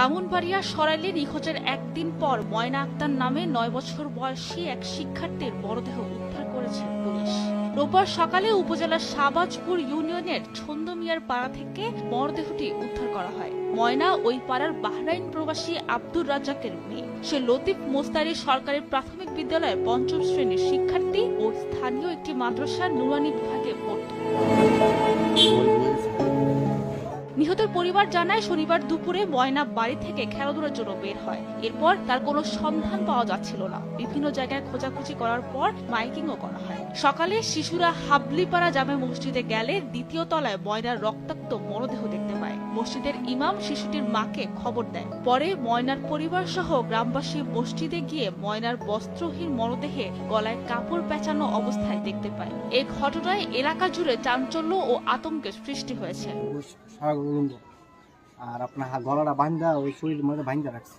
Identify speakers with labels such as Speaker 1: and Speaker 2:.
Speaker 1: ব্রাহ্মণবাড়িয়া সরাইলে নিখোঁজের একদিন পর ময়না আক্তার নামে 9 বছর বয়সী এক শিক্ষার্থীর মরদেহ উদ্ধার করেছে পুলিশ। রোববার সকালে উপজেলার শাহবাজপুর ইউনিয়নের ছন্দমিয়ার পাড়া থেকে মরদেহটি উদ্ধার করা হয়। ময়না ওই পাড়ার বাহরাইন প্রবাসী আব্দুর রাজ্জাকের মেয়ে। সে লতিফ মোস্তারি সরকারি প্রাথমিক বিদ্যালয়ের 5ম শ্রেণীর শিক্ষার্থী ও স্থানীয় একটি মাদ্রাসার নুরানি বিভাগে পড়ত। নিহতের পরিবার জানায়, শনিবার দুপুরে ময়না বাড়ি থেকে খেলাধুলার জন্য বের হয়। এরপর তার কোনো সন্ধান পাওয়া যাচ্ছিল না। বিভিন্ন জায়গায় খোঁজাখুঁজি করার পর মাইকিংও করা হয়। সকালে শিশুরা হাবলিপাড়া জামে মসজিদে গেলে দ্বিতীয় তলায় ময়নার রক্তাক্ত মরদেহ দেখতে পায়। মসজিদের ইমাম শিশুটির মাকে খবর দেয়। পরে ময়নার পরিবার সহ গ্রামবাসী মসজিদে গিয়ে ময়নার বস্ত্রহীন মরদেহে গলায় কাপড় পেঁচানো অবস্থায় দেখতে পায়। এই ঘটনায় এলাকা জুড়ে চাঞ্চল্য ও আতঙ্কের সৃষ্টি হয়েছে।
Speaker 2: আর আপনার গলাটা বান্ধা ওই শরীরের মধ্যে বান্ধা রাখছে।